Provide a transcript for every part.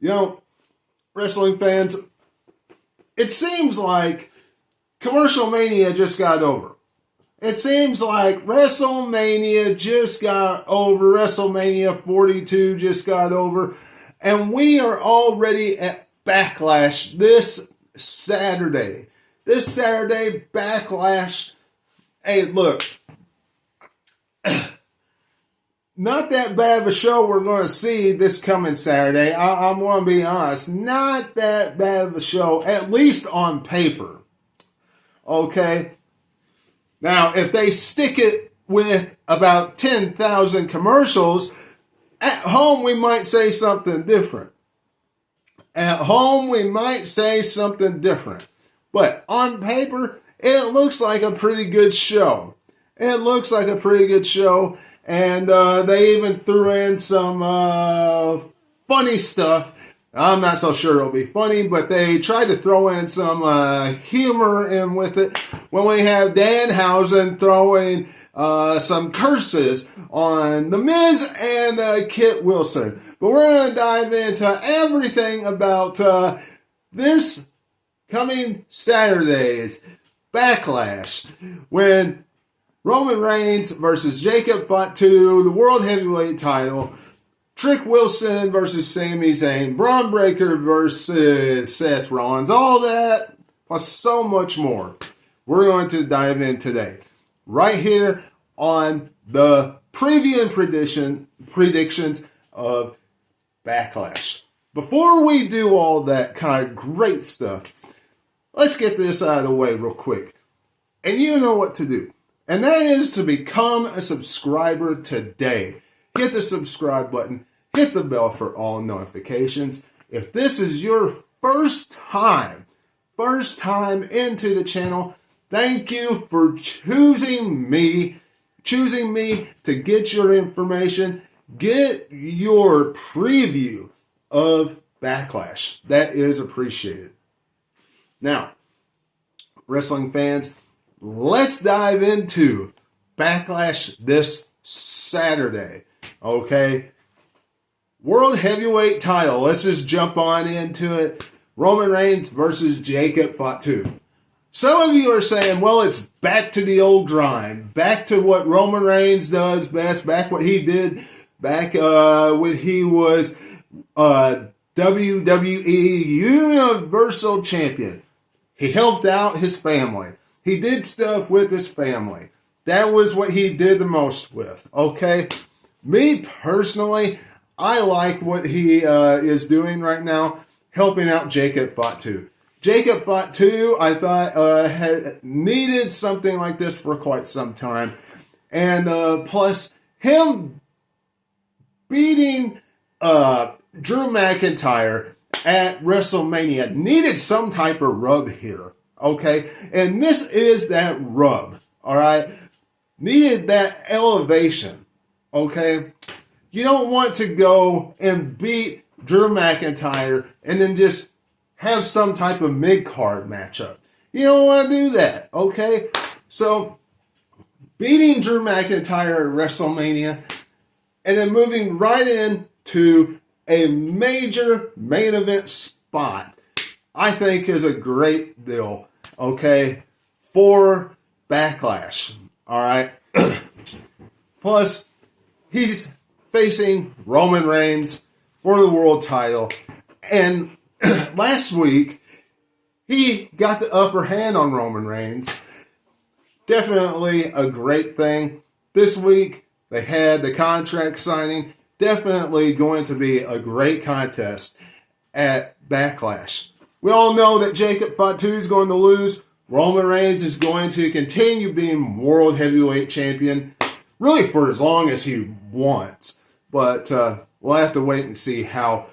You know, wrestling fans, it seems like Commercial Mania just got over. It seems like WrestleMania just got over. WrestleMania 42 just got over. And we are already at Backlash this Saturday. This Saturday, Backlash. Hey, look. Not that bad of a show we're going to see this coming Saturday. I'm going to be honest. Not that bad of a show, at least on paper. Okay? Now, if they stick it with about 10,000 commercials, at home we might say something different. At home we might say something different. But on paper, it looks like a pretty good show. It looks like a pretty good show. And they even threw in some funny stuff. I'm not so sure it'll be funny, but they tried to throw in some humor in with it when we have Danhausen throwing some curses on The Miz and Kit Wilson. But we're going to dive into everything about this coming Saturday's Backlash when Roman Reigns versus Jacob Fatu, the World Heavyweight title. Trick Wilson versus Sami Zayn. Braun Breaker versus Seth Rollins. All that, plus so much more. We're going to dive in today. Right here on the preview and predictions of Backlash. Before we do all that kind of great stuff, let's get this out of the way real quick. And you know what to do. And that is to become a subscriber today. Hit the subscribe button. Hit the bell for all notifications. If this is your first time into the channel, thank you for choosing me to get your information, get your preview of Backlash. That is appreciated. Now, wrestling fans, let's dive into Backlash this Saturday. Okay? World Heavyweight title. Let's just jump on into it. Roman Reigns versus Jacob Fatu. Some of you are saying, well, it's back to the old grind. Back to what Roman Reigns does best. Back what he did back when he was WWE Universal Champion. He helped out his family. He did stuff with his family. That was what he did the most with, okay? Me personally, I like what he is doing right now, helping out Jacob Fatu. Jacob Fatu, I thought, had needed something like this for quite some time. And plus, him beating Drew McIntyre at WrestleMania needed some type of rub here. Okay, and this is that rub, all right? Needed that elevation, okay? You don't want to go and beat Drew McIntyre and then just have some type of mid-card matchup. You don't want to do that, okay? So, beating Drew McIntyre at WrestleMania and then moving right into a major main event spot, I think is a great deal, okay, for Backlash, all right? Plus, he's facing Roman Reigns for the world title, and last week, he got the upper hand on Roman Reigns. Definitely a great thing. This week, they had the contract signing. Definitely going to be a great contest at Backlash. We all know that Jacob Fatu is going to lose. Roman Reigns is going to continue being World Heavyweight Champion, really for as long as he wants. But we'll have to wait and see how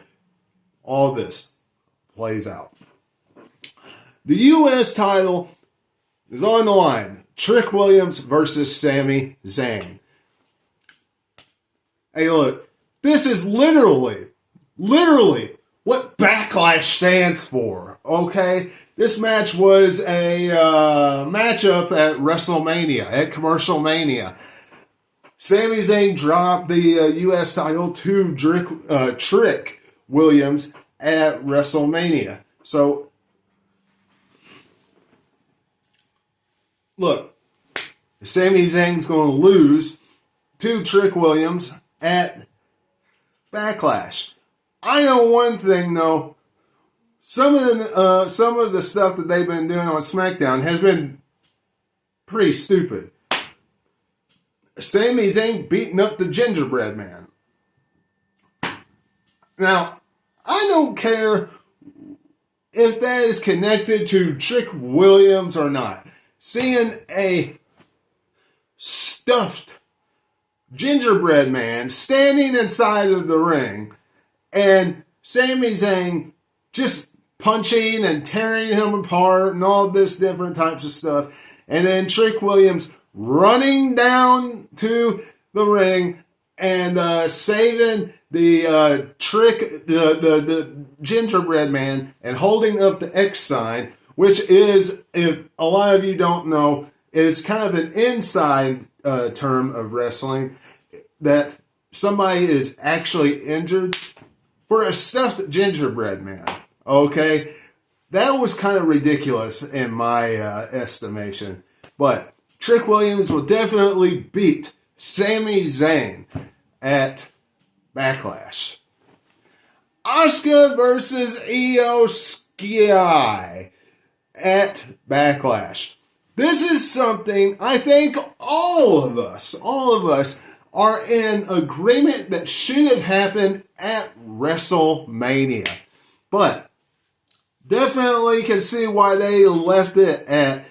all this plays out. The U.S. title is on the line. Trick Williams versus Sami Zayn. Hey, look, this is literally what Backlash stands for, okay? This match was a matchup at WrestleMania, at Commercial Mania. Sami Zayn dropped the U.S. title to Trick Williams at WrestleMania. So, look, Sami Zayn's going to lose to Trick Williams at Backlash. I know one thing though. Some of the stuff that they've been doing on SmackDown has been pretty stupid. Sami Zayn beating up the Gingerbread Man. Now, I don't care if that is connected to Trick Williams or not. Seeing a stuffed gingerbread man standing inside of the ring and Sami Zayn just punching and tearing him apart and all this different types of stuff. And then Trick Williams running down to the ring and saving the the gingerbread man and holding up the X sign, which is, if a lot of you don't know, is kind of an inside term of wrestling, that somebody is actually injured for a stuffed gingerbread man. Okay? That was kind of ridiculous in my estimation. But Trick Williams will definitely beat Sami Zayn at Backlash. Asuka versus Io Sky at Backlash. This is something I think all of us are in agreement that should have happened at WrestleMania. But definitely can see why they left it at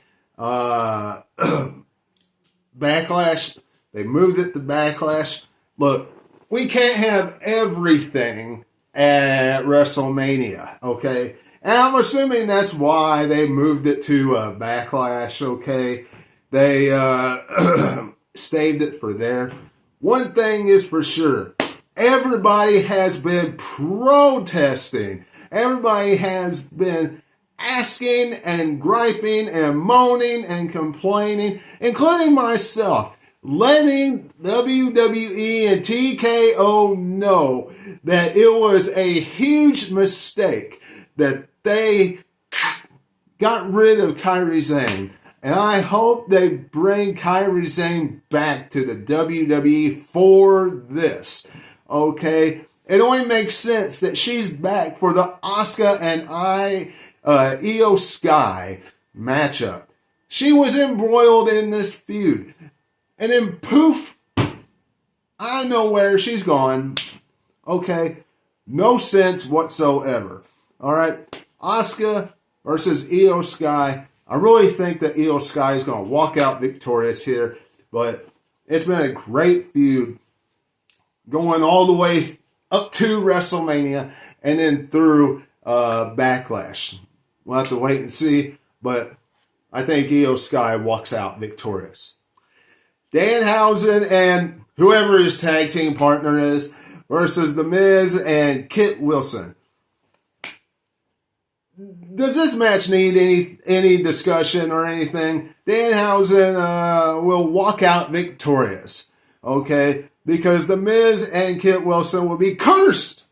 Backlash. They moved it to Backlash. Look, we can't have everything at WrestleMania, okay? And I'm assuming that's why they moved it to Backlash, okay? They saved it for there. One thing is for sure. Everybody has been protesting. Everybody has been asking and griping and moaning and complaining, including myself, letting WWE and TKO know that it was a huge mistake that they got rid of Kairi Sane. And I hope they bring Kairi Sane back to the WWE for this. Okay? It only makes sense that she's back for the Asuka and Io Sky matchup. She was embroiled in this feud. And then poof, I know where she's gone. Okay? No sense whatsoever. Alright? Asuka versus Io Sky. I really think that Io Sky is going to walk out victorious here. But it's been a great feud going all the way up to WrestleMania and then through Backlash. We'll have to wait and see, but I think Io Sky walks out victorious. Danhausen and whoever his tag team partner is versus The Miz and Kit Wilson. Does this match need any discussion or anything? Danhausen will walk out victorious, okay? Because The Miz and Kit Wilson will be cursed.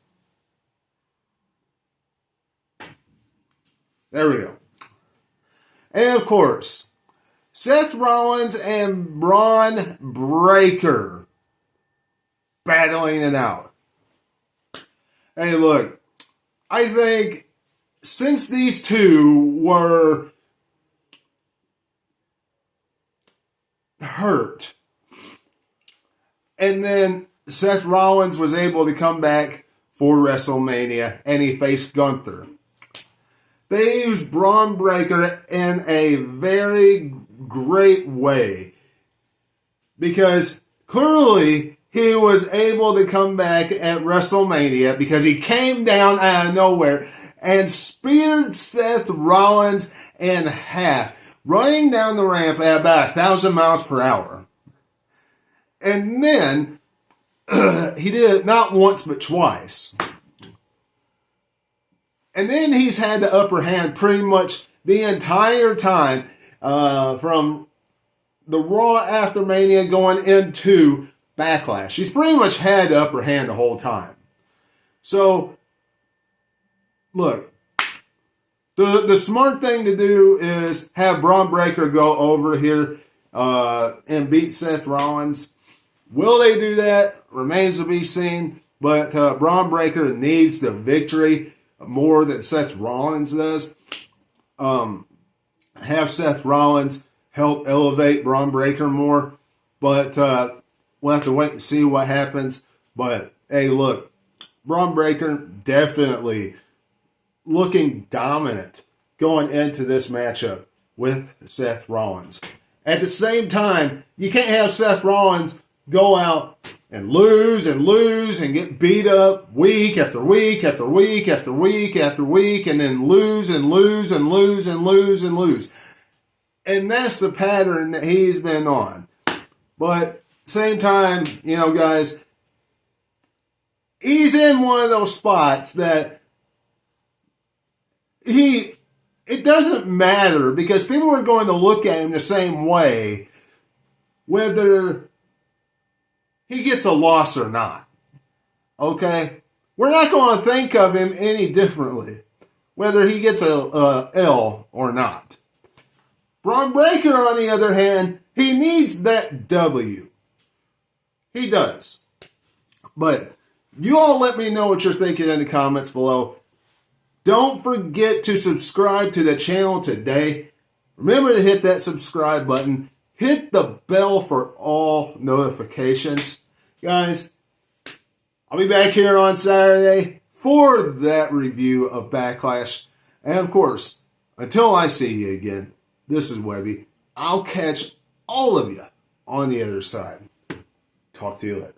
There we go. And of course, Seth Rollins and Braun Breaker battling it out. Hey, look, I think since these two were hurt, and then Seth Rollins was able to come back for WrestleMania and he faced Gunther, they used Braun Breaker in a very great way because clearly he was able to come back at WrestleMania because he came down out of nowhere and speared Seth Rollins in half, running down the ramp at about 1,000 miles per hour. And then he did it not once but twice. And then he's had the upper hand pretty much the entire time from the Raw after Mania going into Backlash. He's pretty much had the upper hand the whole time. So look, the smart thing to do is have Braun Breaker go over here and beat Seth Rollins. Will they do that? Remains to be seen. But Braun Breaker needs the victory more than Seth Rollins does. Have Seth Rollins help elevate Braun Breaker more. But we'll have to wait and see what happens. But, hey, look, Braun Breaker definitely looking dominant going into this matchup with Seth Rollins. At the same time, you can't have Seth Rollins go out and lose and get beat up week after week after week after week after week, and then lose and lose and lose and lose and lose. And that's the pattern that he's been on. But same time, you know, guys, he's in one of those spots that it doesn't matter, because people are going to look at him the same way whether he gets a loss or not. Okay? We're not going to think of him any differently, whether he gets a L or not. Braun Breaker, on the other hand, he needs that W. He does. But you all let me know what you're thinking in the comments below. Don't forget to subscribe to the channel today. Remember to hit that subscribe button. Hit the bell for all notifications. Guys, I'll be back here on Saturday for that review of Backlash. And of course, until I see you again, this is Webby. I'll catch all of you on the other side. Talk to you later.